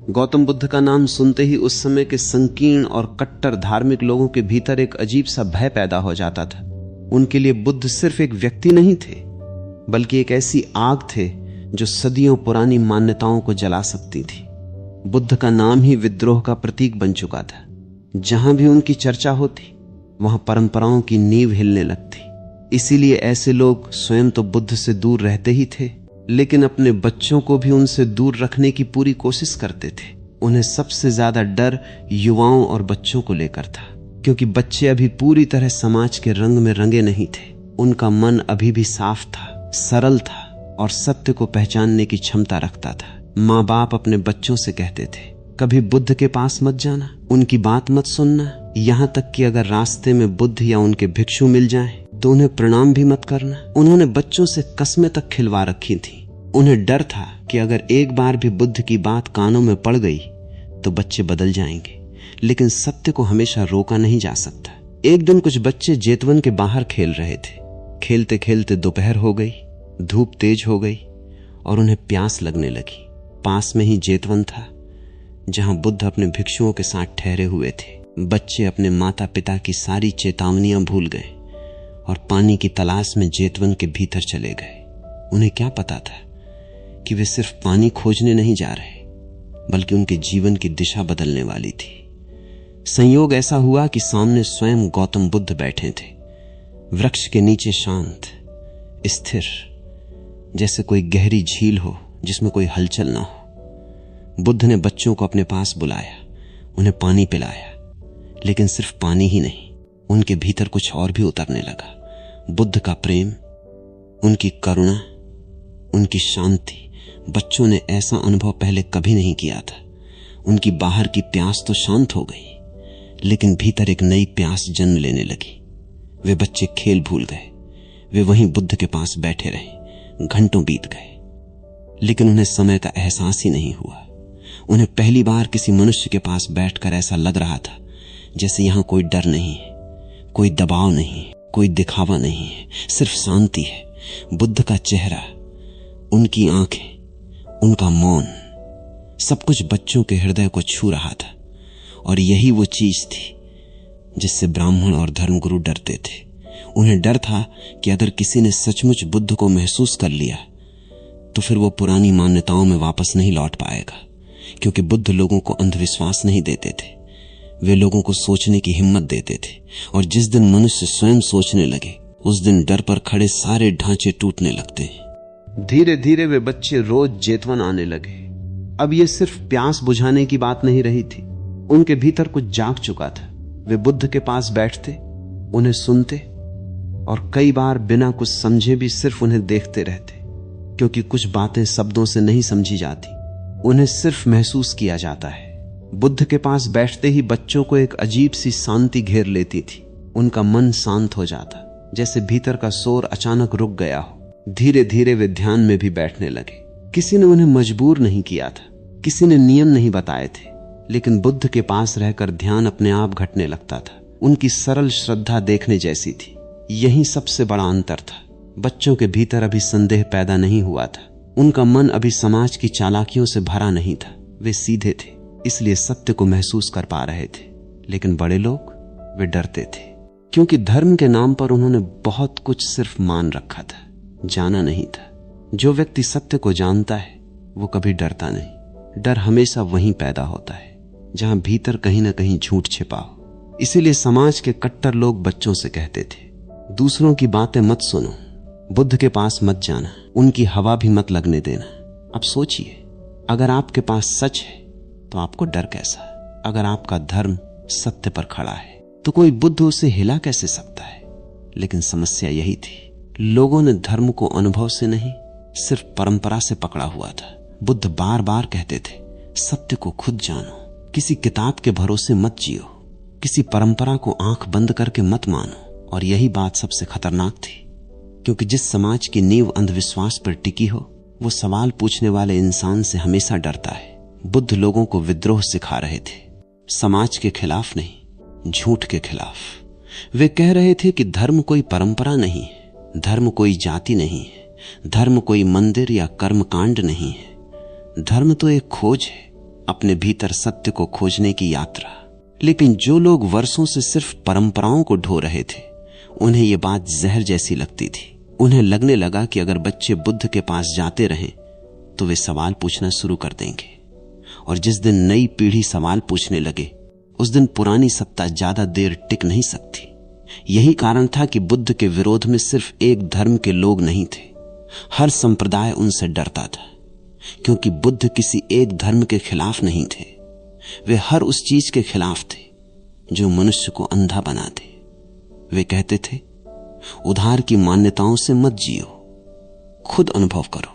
गौतम बुद्ध का नाम सुनते ही उस समय के संकीर्ण और कट्टर धार्मिक लोगों के भीतर एक अजीब सा भय पैदा हो जाता था। उनके लिए बुद्ध सिर्फ एक व्यक्ति नहीं थे, बल्कि एक ऐसी आग थे जो सदियों पुरानी मान्यताओं को जला सकती थी। बुद्ध का नाम ही विद्रोह का प्रतीक बन चुका था। जहां भी उनकी चर्चा होती वहां परंपराओं की नींव हिलने लगती। इसीलिए ऐसे लोग स्वयं तो बुद्ध से दूर रहते ही थे, लेकिन अपने बच्चों को भी उनसे दूर रखने की पूरी कोशिश करते थे। उन्हें सबसे ज्यादा डर युवाओं और बच्चों को लेकर था, क्योंकि बच्चे अभी पूरी तरह समाज के रंग में रंगे नहीं थे। उनका मन अभी भी साफ था, सरल था और सत्य को पहचानने की क्षमता रखता था। माँ बाप अपने बच्चों से कहते थे, कभी बुद्ध के पास मत जाना, उनकी बात मत सुनना, यहां तक कि अगर रास्ते में बुद्ध या उनके भिक्षु मिल जाएं तो उन्हें प्रणाम भी मत करना। उन्होंने बच्चों से कस्में तक खिलवा रखी थी। उन्हें डर था कि अगर एक बार भी बुद्ध की बात कानों में पड़ गई तो बच्चे बदल जाएंगे, लेकिन सत्य को हमेशा रोका नहीं जा सकता। एक दिन कुछ बच्चे जेतवन के बाहर खेल रहे थे। खेलते खेलते दोपहर हो गई, धूप तेज हो गई और उन्हें प्यास लगने लगी। पास में ही जेतवन था जहां बुद्ध अपने भिक्षुओं के साथ ठहरे हुए थे। बच्चे अपने माता पिता की सारी चेतावनियां भूल गए और पानी की तलाश में जेतवन के भीतर चले गए। उन्हें क्या पता था कि वे सिर्फ पानी खोजने नहीं जा रहे, बल्कि उनके जीवन की दिशा बदलने वाली थी। संयोग ऐसा हुआ कि सामने स्वयं गौतम बुद्ध बैठे थे, वृक्ष के नीचे शांत, स्थिर, जैसे कोई गहरी झील हो जिसमें कोई हलचल ना हो। बुद्ध ने बच्चों को अपने पास बुलाया, उन्हें पानी पिलाया, लेकिन सिर्फ पानी ही नहीं, उनके भीतर कुछ और भी उतरने लगा। बुद्ध का प्रेम, उनकी करुणा, उनकी शांति। बच्चों ने ऐसा अनुभव पहले कभी नहीं किया था। उनकी बाहर की प्यास तो शांत हो गई, लेकिन भीतर एक नई प्यास जन्म लेने लगी। वे बच्चे खेल भूल गए। वे वहीं बुद्ध के पास बैठे रहे। घंटों बीत गए, लेकिन उन्हें समय का एहसास ही नहीं हुआ। उन्हें पहली बार किसी मनुष्य के पास बैठकर ऐसा लग रहा था जैसे यहां कोई डर नहीं है, कोई दबाव नहीं है, कोई दिखावा नहीं है, सिर्फ शांति है। बुद्ध का चेहरा, उनकी आंखें, उनका मौन, सब कुछ बच्चों के हृदय को छू रहा था। और यही वो चीज थी जिससे ब्राह्मण और धर्मगुरु डरते थे। उन्हें डर था कि अगर किसी ने सचमुच बुद्ध को महसूस कर लिया तो फिर वो पुरानी मान्यताओं में वापस नहीं लौट पाएगा, क्योंकि बुद्ध लोगों को अंधविश्वास नहीं देते थे, वे लोगों को सोचने की हिम्मत देते थे। और जिस दिन मनुष्य स्वयं सोचने लगे, उस दिन डर पर खड़े सारे ढांचे टूटने लगते हैं। धीरे धीरे वे बच्चे रोज जेतवन आने लगे। अब ये सिर्फ प्यास बुझाने की बात नहीं रही थी, उनके भीतर कुछ जाग चुका था। वे बुद्ध के पास बैठते, उन्हें सुनते और कई बार बिना कुछ समझे भी सिर्फ उन्हें देखते रहते, क्योंकि कुछ बातें शब्दों से नहीं समझी जाती, उन्हें सिर्फ महसूस किया जाता है। बुद्ध के पास बैठते ही बच्चों को एक अजीब सी शांति घेर लेती थी। उनका मन शांत हो जाता, जैसे भीतर का शोर अचानक रुक गया हो। धीरे धीरे वे ध्यान में भी बैठने लगे। किसी ने उन्हें मजबूर नहीं किया था, किसी ने नियम नहीं बताए थे, लेकिन बुद्ध के पास रहकर ध्यान अपने आप घटने लगता था। उनकी सरल श्रद्धा देखने जैसी थी। यही सबसे बड़ा अंतर था। बच्चों के भीतर अभी संदेह पैदा नहीं हुआ था, उनका मन अभी समाज की चालाकियों से भरा नहीं था। वे सीधे थे, इसलिए सत्य को महसूस कर पा रहे थे। लेकिन बड़े लोग, वे डरते थे, क्योंकि धर्म के नाम पर उन्होंने बहुत कुछ सिर्फ मान रखा था, जाना नहीं था। जो व्यक्ति सत्य को जानता है वो कभी डरता नहीं। डर हमेशा वहीं पैदा होता है जहां भीतर कहीं ना कहीं झूठ छिपा हो। इसीलिए समाज के कट्टर लोग बच्चों से कहते थे, दूसरों की बातें मत सुनो, बुद्ध के पास मत जाना, उनकी हवा भी मत लगने देना। अब सोचिए, अगर आपके पास सच है तो आपको डर कैसा? अगर आपका धर्म सत्य पर खड़ा है तो कोई बुद्ध उसे हिला कैसे सकता है? लेकिन समस्या यही थी, लोगों ने धर्म को अनुभव से नहीं, सिर्फ परंपरा से पकड़ा हुआ था। बुद्ध बार बार कहते थे, सत्य को खुद जानो, किसी किताब के भरोसे मत जियो, किसी परंपरा को आंख बंद करके मत मानो। और यही बात सबसे खतरनाक थी, क्योंकि जिस समाज की नींव अंधविश्वास पर टिकी हो, वो सवाल पूछने वाले इंसान से हमेशा डरता है। बुद्ध लोगों को विद्रोह सिखा रहे थे, समाज के खिलाफ नहीं, झूठ के खिलाफ। वे कह रहे थे कि धर्म कोई परंपरा नहीं है, धर्म कोई जाति नहीं है, धर्म कोई मंदिर या कर्मकांड नहीं है, धर्म तो एक खोज है, अपने भीतर सत्य को खोजने की यात्रा। लेकिन जो लोग वर्षों से सिर्फ परंपराओं को ढो रहे थे, उन्हें यह बात जहर जैसी लगती थी। उन्हें लगने लगा कि अगर बच्चे बुद्ध के पास जाते रहें तो वे सवाल पूछना शुरू कर देंगे, और जिस दिन नई पीढ़ी सवाल पूछने लगे उस दिन पुरानी सत्ता ज्यादा देर टिक नहीं सकती। यही कारण था कि बुद्ध के विरोध में सिर्फ एक धर्म के लोग नहीं थे, हर संप्रदाय उनसे डरता था, क्योंकि बुद्ध किसी एक धर्म के खिलाफ नहीं थे। वे हर उस चीज के खिलाफ थे जो मनुष्य को अंधा बना दे। वे कहते थे, उधार की मान्यताओं से मत जियो, खुद अनुभव करो।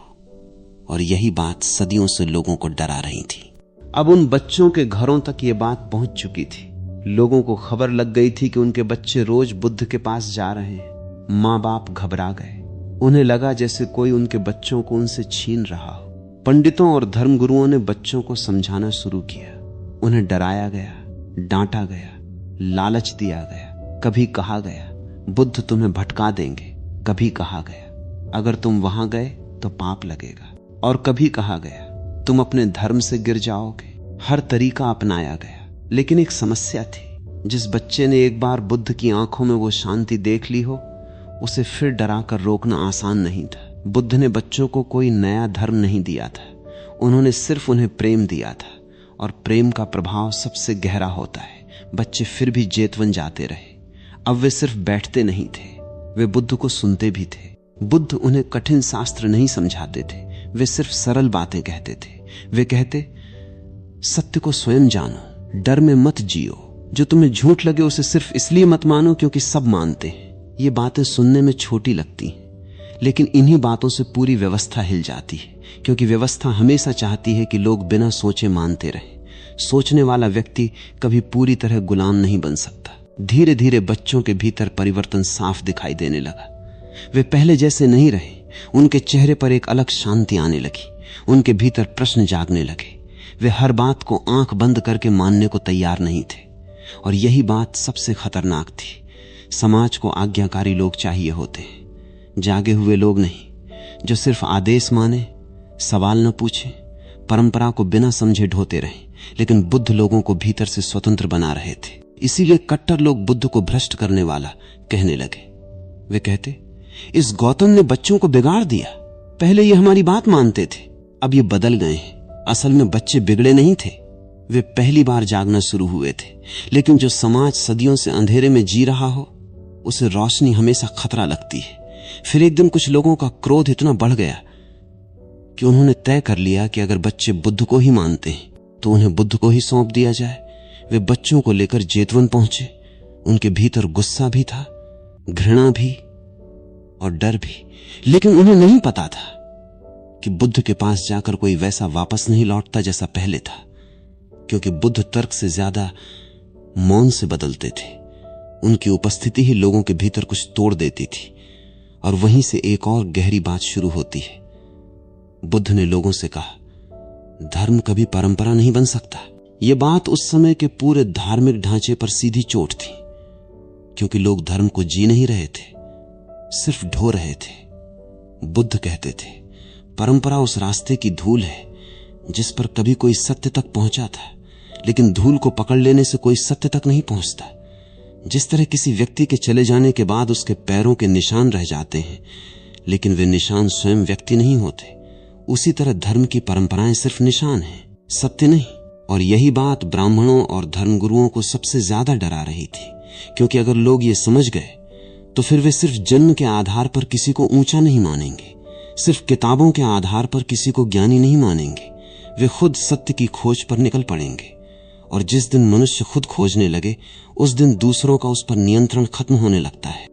और यही बात सदियों से लोगों को डरा रही थी। अब उन बच्चों के घरों तक ये बात पहुंच चुकी थी। लोगों को खबर लग गई थी कि उनके बच्चे रोज बुद्ध के पास जा रहे हैं। माँ बाप घबरा गए। उन्हें लगा जैसे कोई उनके बच्चों को उनसे छीन रहा हो। पंडितों और धर्मगुरुओं ने बच्चों को समझाना शुरू किया। उन्हें डराया गया, डांटा गया, लालच दिया गया। कभी कहा गया, बुद्ध तुम्हें भटका देंगे। कभी कहा गया, अगर तुम वहां गए तो पाप लगेगा। और कभी कहा गया, तुम अपने धर्म से गिर जाओगे। हर तरीका अपनाया गया। लेकिन एक समस्या थी। जिस बच्चे ने एक बार बुद्ध की आंखों में वो शांति देख ली हो, उसे फिर डराकर रोकना आसान नहीं था। बुद्ध ने बच्चों को कोई नया धर्म नहीं दिया था, उन्होंने सिर्फ उन्हें प्रेम दिया था, और प्रेम का प्रभाव सबसे गहरा होता है। बच्चे फिर भी जेतवन जाते रहे। अब वे सिर्फ बैठते नहीं थे, वे बुद्ध को सुनते भी थे। बुद्ध उन्हें कठिन शास्त्र नहीं समझाते थे, वे सिर्फ सरल बातें कहते थे। वे कहते, सत्य को स्वयं जानो, डर में मत जियो। जो तुम्हें झूठ लगे उसे सिर्फ इसलिए मत मानो क्योंकि सब मानते हैं। ये बातें सुनने में छोटी लगती हैं, लेकिन इन्हीं बातों से पूरी व्यवस्था हिल जाती है, क्योंकि व्यवस्था हमेशा चाहती है कि लोग बिना सोचे मानते रहें। सोचने वाला व्यक्ति कभी पूरी तरह गुलाम नहीं बन सकता। धीरे धीरे बच्चों के भीतर परिवर्तन साफ दिखाई देने लगा। वे पहले जैसे नहीं रहे। उनके चेहरे पर एक अलग शांति आने लगी। उनके भीतर प्रश्न जागने लगे। वे हर बात को आंख बंद करके मानने को तैयार नहीं थे, और यही बात सबसे खतरनाक थी। समाज को आज्ञाकारी लोग चाहिए होते हैं, जागे हुए लोग नहीं, जो सिर्फ आदेश माने, सवाल न पूछे, परंपरा को बिना समझे ढोते रहे। लेकिन बुद्ध लोगों को भीतर से स्वतंत्र बना रहे थे। इसीलिए कट्टर लोग बुद्ध को भ्रष्ट करने वाला कहने लगे। वे कहते, इस गौतम ने बच्चों को बिगाड़ दिया। पहले ये हमारी बात मानते थे, अब ये बदल गए हैं। असल में बच्चे बिगड़े नहीं थे, वे पहली बार जागना शुरू हुए थे। लेकिन जो समाज सदियों से अंधेरे में जी रहा हो, उसे रोशनी हमेशा खतरा लगती है। फिर एक दिन कुछ लोगों का क्रोध इतना बढ़ गया कि उन्होंने तय कर लिया कि अगर बच्चे बुद्ध को ही मानते हैं तो उन्हें बुद्ध को ही सौंप दिया जाए। वे बच्चों को लेकर जेतवन पहुंचे। उनके भीतर गुस्सा भी था, घृणा भी और डर भी। लेकिन उन्हें नहीं पता था कि बुद्ध के पास जाकर कोई वैसा वापस नहीं लौटता जैसा पहले था, क्योंकि बुद्ध तर्क से ज्यादा मौन से बदलते थे। उनकी उपस्थिति ही लोगों के भीतर कुछ तोड़ देती थी, और वहीं से एक और गहरी बात शुरू होती है। बुद्ध ने लोगों से कहा, धर्म कभी परंपरा नहीं बन सकता। यह बात उस समय के पूरे धार्मिक ढांचे पर सीधी चोट थी, क्योंकि लोग धर्म को जी नहीं रहे थे, सिर्फ ढो रहे थे। बुद्ध कहते थे, परंपरा उस रास्ते की धूल है जिस पर कभी कोई सत्य तक पहुंचा था, लेकिन धूल को पकड़ लेने से कोई सत्य तक नहीं पहुंचता। जिस तरह किसी व्यक्ति के चले जाने के बाद उसके पैरों के निशान रह जाते हैं, लेकिन वे निशान स्वयं व्यक्ति नहीं होते, उसी तरह धर्म की परंपराएं सिर्फ निशान हैं, सत्य नहीं। और यही बात ब्राह्मणों और धर्मगुरुओं को सबसे ज्यादा डरा रही थी, क्योंकि अगर लोग ये समझ गए तो फिर वे सिर्फ जन्म के आधार पर किसी को ऊंचा नहीं मानेंगे, सिर्फ किताबों के आधार पर किसी को ज्ञानी नहीं मानेंगे। वे खुद सत्य की खोज पर निकल पड़ेंगे, और जिस दिन मनुष्य खुद खोजने लगे, उस दिन दूसरों का उस पर नियंत्रण खत्म होने लगता है।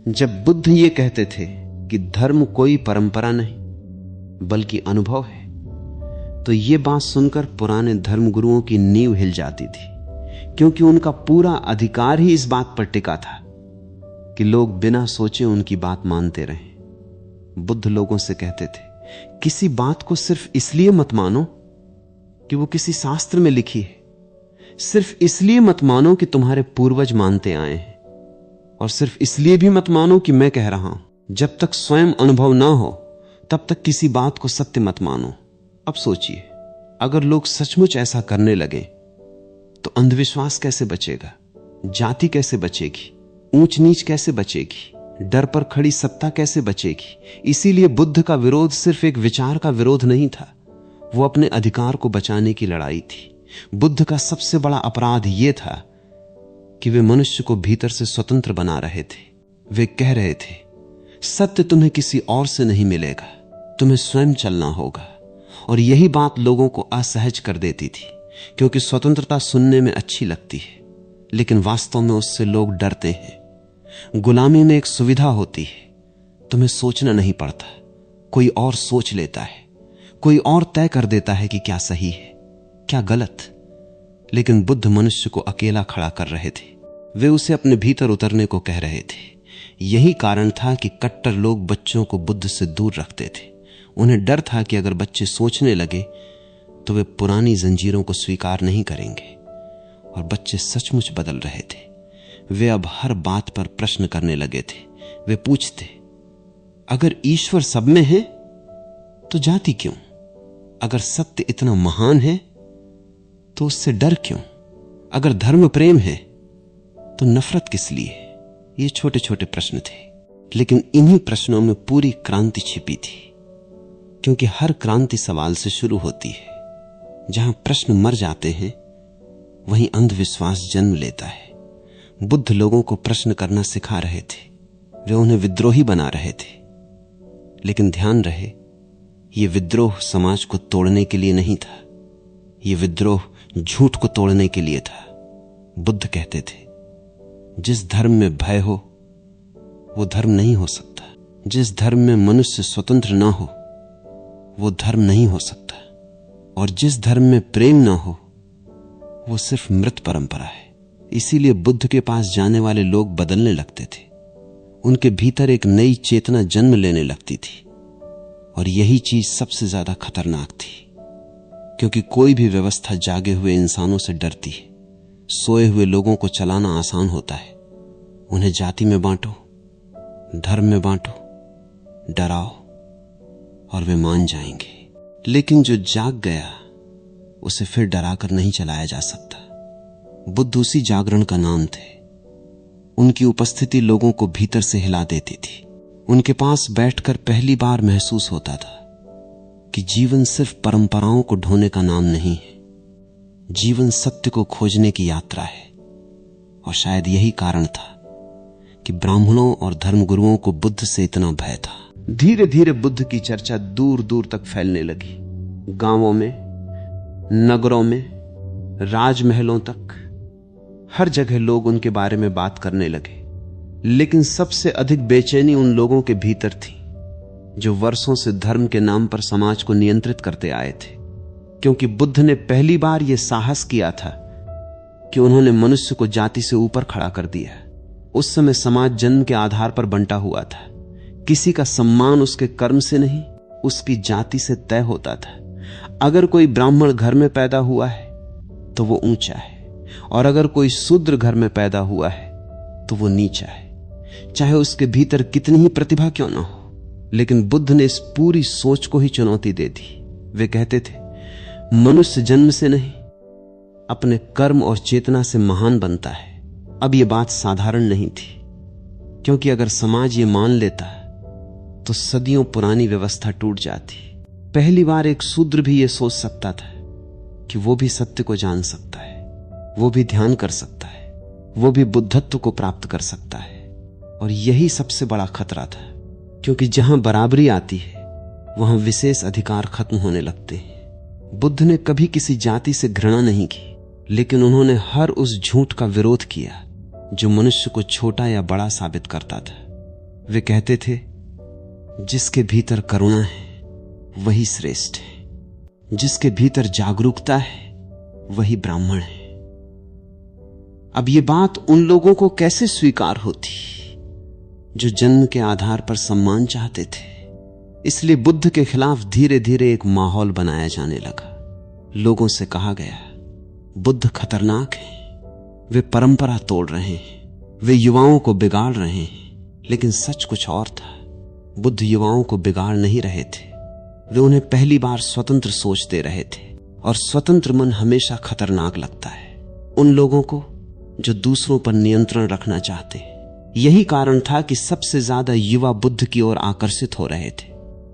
जब बुद्ध ये कहते थे कि धर्म कोई परंपरा नहीं बल्कि अनुभव है, तो ये बात सुनकर पुराने धर्मगुरुओं की नींव हिल जाती थी, क्योंकि उनका पूरा अधिकार ही इस बात पर टिका था कि लोग बिना सोचे उनकी बात मानते रहें। बुद्ध लोगों से कहते थे, किसी बात को सिर्फ इसलिए मत मानो कि वो किसी शास्त्र में लिखी है, सिर्फ इसलिए मत मानो कि तुम्हारे पूर्वज मानते आए हैं, और सिर्फ इसलिए भी मत मानो कि मैं कह रहा हूं। जब तक स्वयं अनुभव ना हो तब तक किसी बात को सत्य मत मानो। अब सोचिए, अगर लोग सचमुच ऐसा करने लगे तो अंधविश्वास कैसे बचेगा, जाति कैसे बचेगी, ऊंच नीच कैसे बचेगी, डर पर खड़ी सत्ता कैसे बचेगी। इसीलिए बुद्ध का विरोध सिर्फ एक विचार का विरोध नहीं था, वो अपने अधिकार को बचाने की लड़ाई थी। बुद्ध का सबसे बड़ा अपराध यह था कि वे मनुष्य को भीतर से स्वतंत्र बना रहे थे। वे कह रहे थे, सत्य तुम्हें किसी और से नहीं मिलेगा, तुम्हें स्वयं चलना होगा। और यही बात लोगों को असहज कर देती थी, क्योंकि स्वतंत्रता सुनने में अच्छी लगती है, लेकिन वास्तव में उससे लोग डरते हैं। गुलामी में एक सुविधा होती है, तुम्हें सोचना नहीं पड़ता, कोई और सोच लेता है, कोई और तय कर देता है कि क्या सही है क्या गलत। लेकिन बुद्ध मनुष्य को अकेला खड़ा कर रहे थे, वे उसे अपने भीतर उतरने को कह रहे थे। यही कारण था कि कट्टर लोग बच्चों को बुद्ध से दूर रखते थे। उन्हें डर था कि अगर बच्चे सोचने लगे तो वे पुरानी जंजीरों को स्वीकार नहीं करेंगे। और बच्चे सचमुच बदल रहे थे। वे अब हर बात पर प्रश्न करने लगे थे। वे पूछते, अगर ईश्वर सब में है तो जाति क्यों? अगर सत्य इतना महान है तो उससे डर क्यों? अगर धर्म प्रेम है तो नफरत किस लिए? ये छोटे छोटे प्रश्न थे, लेकिन इन्हीं प्रश्नों में पूरी क्रांति छिपी थी। क्योंकि हर क्रांति सवाल से शुरू होती है। जहां प्रश्न मर जाते हैं वहीं अंधविश्वास जन्म लेता है। बुद्ध लोगों को प्रश्न करना सिखा रहे थे, वे उन्हें विद्रोही बना रहे थे। लेकिन ध्यान रहे, यह विद्रोह समाज को तोड़ने के लिए नहीं था, यह विद्रोह झूठ को तोड़ने के लिए था। बुद्ध कहते थे, जिस धर्म में भय हो वो धर्म नहीं हो सकता, जिस धर्म में मनुष्य स्वतंत्र ना हो वो धर्म नहीं हो सकता, और जिस धर्म में प्रेम ना हो वो सिर्फ मृत परंपरा है। इसीलिए बुद्ध के पास जाने वाले लोग बदलने लगते थे, उनके भीतर एक नई चेतना जन्म लेने लगती थी। और यही चीज सबसे ज्यादा खतरनाक थी, क्योंकि कोई भी व्यवस्था जागे हुए इंसानों से डरती है। सोए हुए लोगों को चलाना आसान होता है। उन्हें जाति में बांटो, धर्म में बांटो, डराओ और वे मान जाएंगे। लेकिन जो जाग गया उसे फिर डराकर नहीं चलाया जा सकता। बुद्ध उसी जागरण का नाम थे। उनकी उपस्थिति लोगों को भीतर से हिला देती थी। उनके पास बैठकर पहली बार महसूस होता था कि जीवन सिर्फ परंपराओं को ढोने का नाम नहीं है, जीवन सत्य को खोजने की यात्रा है। और शायद यही कारण था कि ब्राह्मणों और धर्मगुरुओं को बुद्ध से इतना भय था। धीरे धीरे बुद्ध की चर्चा दूर दूर तक फैलने लगी। गांवों में, नगरों में, राजमहलों तक, हर जगह लोग उनके बारे में बात करने लगे। लेकिन सबसे अधिक बेचैनी उन लोगों के भीतर थी जो वर्षों से धर्म के नाम पर समाज को नियंत्रित करते आए थे। क्योंकि बुद्ध ने पहली बार यह साहस किया था कि उन्होंने मनुष्य को जाति से ऊपर खड़ा कर दिया। उस समय समाज जन्म के आधार पर बंटा हुआ था। किसी का सम्मान उसके कर्म से नहीं, उसकी जाति से तय होता था। अगर कोई ब्राह्मण घर में पैदा हुआ है तो वो ऊंचा है, और अगर कोई शूद्र घर में पैदा हुआ है तो वो नीचा है, चाहे उसके भीतर कितनी ही प्रतिभा क्यों ना हो। लेकिन बुद्ध ने इस पूरी सोच को ही चुनौती दे दी। वे कहते थे, मनुष्य जन्म से नहीं, अपने कर्म और चेतना से महान बनता है। अब यह बात साधारण नहीं थी, क्योंकि अगर समाज ये मान लेता तो सदियों पुरानी व्यवस्था टूट जाती। पहली बार एक शूद्र भी यह सोच सकता था कि वो भी सत्य को जान सकता है, वो भी ध्यान कर सकता है, वो भी बुद्धत्व को प्राप्त कर सकता है। और यही सबसे बड़ा खतरा था, क्योंकि जहां बराबरी आती है वहां विशेष अधिकार खत्म होने लगते हैं। बुद्ध ने कभी किसी जाति से घृणा नहीं की, लेकिन उन्होंने हर उस झूठ का विरोध किया जो मनुष्य को छोटा या बड़ा साबित करता था। वे कहते थे, जिसके भीतर करुणा है वही श्रेष्ठ है, जिसके भीतर जागरूकता है वही ब्राह्मण है। अब ये बात उन लोगों को कैसे स्वीकार होती जो जन्म के आधार पर सम्मान चाहते थे। इसलिए बुद्ध के खिलाफ धीरे धीरे एक माहौल बनाया जाने लगा। लोगों से कहा गया, बुद्ध खतरनाक हैं, वे परंपरा तोड़ रहे हैं, वे युवाओं को बिगाड़ रहे हैं। लेकिन सच कुछ और था। बुद्ध युवाओं को बिगाड़ नहीं रहे थे, वे उन्हें पहली बार स्वतंत्र सोच दे रहे थे। और स्वतंत्र मन हमेशा खतरनाक लगता है उन लोगों को जो दूसरों पर नियंत्रण रखना चाहते हैं। यही कारण था कि सबसे ज्यादा युवा बुद्ध की ओर आकर्षित हो रहे थे,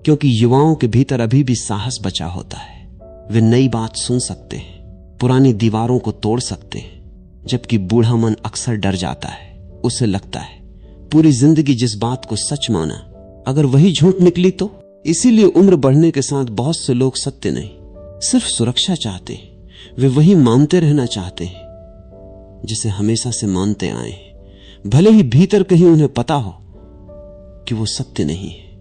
क्योंकि युवाओं के भीतर अभी भी साहस बचा होता है। वे नई बात सुन सकते हैं, पुरानी दीवारों को तोड़ सकते हैं, जबकि बूढ़ा मन अक्सर डर जाता है। उसे लगता है पूरी जिंदगी जिस बात को सच माना, अगर वही झूठ निकली तो। इसीलिए उम्र बढ़ने के साथ बहुत से लोग सत्य नहीं, सिर्फ सुरक्षा चाहते हैं। वे वही मानते रहना चाहते हैं जिसे हमेशा से मानते आए हैं, भले ही भीतर कहीं उन्हें पता हो कि वो सत्य नहीं है।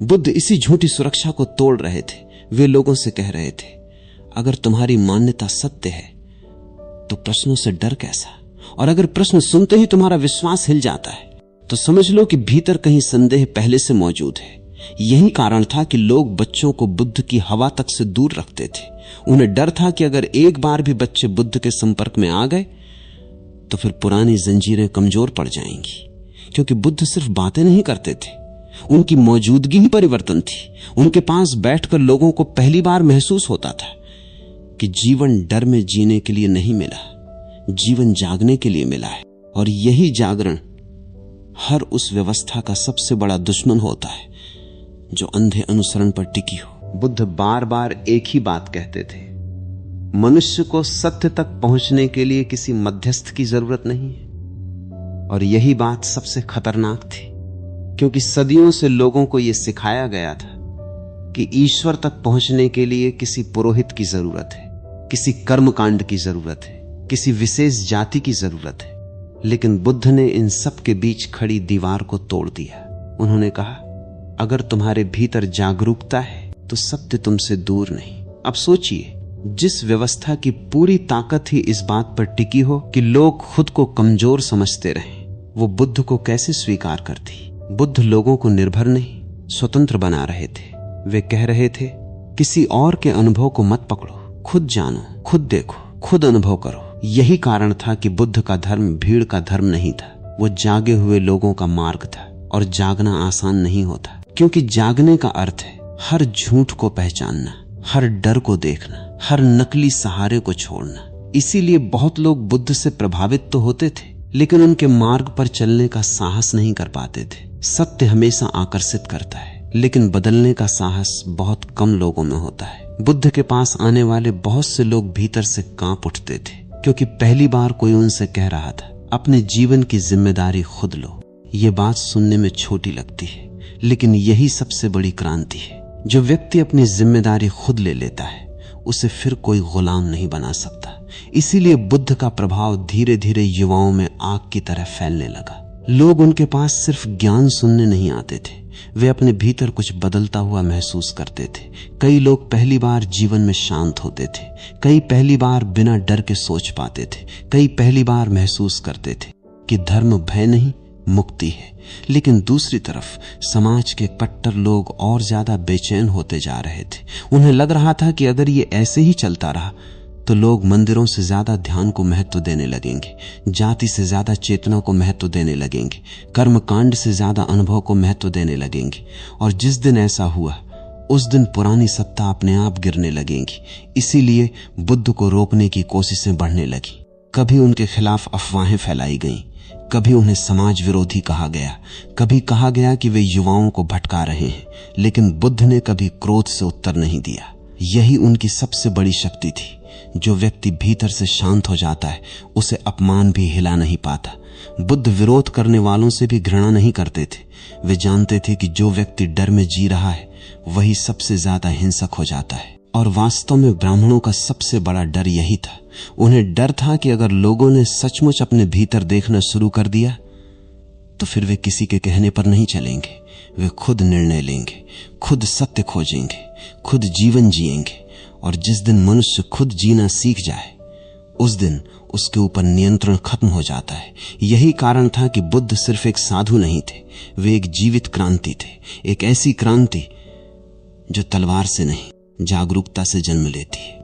बुद्ध इसी झूठी सुरक्षा को तोड़ रहे थे। वे लोगों से कह रहे थे, अगर तुम्हारी मान्यता सत्य है तो प्रश्नों से डर कैसा? और अगर प्रश्न सुनते ही तुम्हारा विश्वास हिल जाता है तो समझ लो कि भीतर कहीं संदेह पहले से मौजूद है। यही कारण था कि लोग बच्चों को बुद्ध की हवा तक से दूर रखते थे। उन्हें डर था कि अगर एक बार भी बच्चे बुद्ध के संपर्क में आ गए तो फिर पुरानी जंजीरें कमजोर पड़ जाएंगी, क्योंकि बुद्ध सिर्फ बातें नहीं करते थे, उनकी मौजूदगी ही परिवर्तन थी। उनके पास बैठकर लोगों को पहली बार महसूस होता था कि जीवन डर में जीने के लिए नहीं मिला, जीवन जागने के लिए मिला है। और यही जागरण हर उस व्यवस्था का सबसे बड़ा दुश्मन होता है जो अंधे अनुसरण पर टिकी हो। बुद्ध बार बार एक ही बात कहते थे, मनुष्य को सत्य तक पहुंचने के लिए किसी मध्यस्थ की जरूरत नहीं है। और यही बात सबसे खतरनाक थी, क्योंकि सदियों से लोगों को यह सिखाया गया था कि ईश्वर तक पहुंचने के लिए किसी पुरोहित की जरूरत है, किसी कर्मकांड की जरूरत है, किसी विशेष जाति की जरूरत है। लेकिन बुद्ध ने इन सब के बीच खड़ी दीवार को तोड़ दिया। उन्होंने कहा, अगर तुम्हारे भीतर जागरूकता है तो सत्य तुमसे दूर नहीं। अब सोचिए, जिस व्यवस्था की पूरी ताकत ही इस बात पर टिकी हो कि लोग खुद को कमजोर समझते रहें, वो बुद्ध को कैसे स्वीकार करती? बुद्ध लोगों को निर्भर नहीं, स्वतंत्र बना रहे थे। वे कह रहे थे, किसी और के अनुभव को मत पकड़ो, खुद जानो, खुद देखो, खुद अनुभव करो। यही कारण था कि बुद्ध का धर्म भीड़ का धर्म नहीं था, वो जागे हुए लोगों का मार्ग था। और जागना आसान नहीं होता, क्योंकि जागने का अर्थ है हर झूठ को पहचानना, हर डर को देखना, हर नकली सहारे को छोड़ना। इसीलिए बहुत लोग बुद्ध से प्रभावित तो होते थे, लेकिन उनके मार्ग पर चलने का साहस नहीं कर पाते थे। सत्य हमेशा आकर्षित करता है, लेकिन बदलने का साहस बहुत कम लोगों में होता है। बुद्ध के पास आने वाले बहुत से लोग भीतर से कांप उठते थे, क्योंकि पहली बार कोई उनसे कह रहा था, अपने जीवन की जिम्मेदारी खुद लो। ये बात सुनने में छोटी लगती है, लेकिन यही सबसे बड़ी क्रांति है। जो व्यक्ति अपनी जिम्मेदारी खुद ले लेता है, उसे फिर कोई गुलाम नहीं बना सकता। इसीलिए बुद्ध का प्रभाव धीरे धीरे युवाओं में आग की तरह फैलने लगा। लोग उनके पास सिर्फ ज्ञान सुनने नहीं आते थे, वे अपने भीतर कुछ बदलता हुआ महसूस करते थे। कई लोग पहली बार जीवन में शांत होते थे, कई पहली बार बिना डर के सोच पाते थे, कई पहली बार महसूस करते थे कि धर्म भय नहीं, मुक्ति है। लेकिन दूसरी तरफ समाज के कट्टर लोग और ज्यादा बेचैन होते जा रहे थे। उन्हें लग रहा था कि अगर ये ऐसे ही चलता रहा तो लोग मंदिरों से ज्यादा ध्यान को महत्व देने लगेंगे, जाति से ज्यादा चेतना को महत्व देने लगेंगे, कर्मकांड से ज्यादा अनुभव को महत्व देने लगेंगे। और जिस दिन ऐसा हुआ, उस दिन पुरानी सत्ता अपने आप गिरने लगेंगी। इसीलिए बुद्ध को रोकने की कोशिशें बढ़ने लगी। कभी उनके खिलाफ अफवाहें फैलाई गईं, कभी उन्हें समाज विरोधी कहा गया, कभी कहा गया कि वे युवाओं को भटका रहे हैं। लेकिन बुद्ध ने कभी क्रोध से उत्तर नहीं दिया। यही उनकी सबसे बड़ी शक्ति थी। जो व्यक्ति भीतर से शांत हो जाता है, उसे अपमान भी हिला नहीं पाता। बुद्ध विरोध करने वालों से भी घृणा नहीं करते थे। वे जानते थे कि जो व्यक्ति डर में जी रहा है, वही सबसे ज्यादा हिंसक हो जाता है। और वास्तव में ब्राह्मणों का सबसे बड़ा डर यही था। उन्हें डर था कि अगर लोगों ने सचमुच अपने भीतर देखना शुरू कर दिया तो फिर वे किसी के कहने पर नहीं चलेंगे। वे खुद निर्णय लेंगे, खुद सत्य खोजेंगे, खुद जीवन जिएंगे। और जिस दिन मनुष्य खुद जीना सीख जाए, उस दिन उसके ऊपर नियंत्रण खत्म हो जाता है। यही कारण था कि बुद्ध सिर्फ एक साधु नहीं थे, वे एक जीवित क्रांति थे। एक ऐसी क्रांति जो तलवार से नहीं, जागरूकता से जन्म लेती है।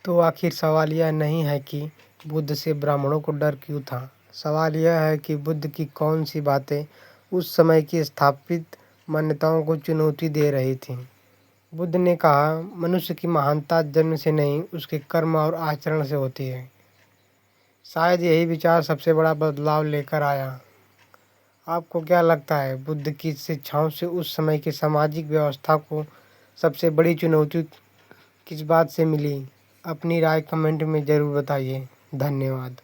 तो आखिर सवाल यह नहीं है कि बुद्ध से ब्राह्मणों को डर क्यों था। सवाल यह है कि बुद्ध की कौन सी बातें उस समय की स्थापित मान्यताओं को चुनौती दे रही थीं। बुद्ध ने कहा, मनुष्य की महानता जन्म से नहीं, उसके कर्म और आचरण से होती है। शायद यही विचार सबसे बड़ा बदलाव लेकर आया। आपको क्या लगता है, बुद्ध की शिक्षाओं से उस समय की सामाजिक व्यवस्था को सबसे बड़ी चुनौती किस बात से मिली? अपनी राय कमेंट में ज़रूर बताइए। धन्यवाद।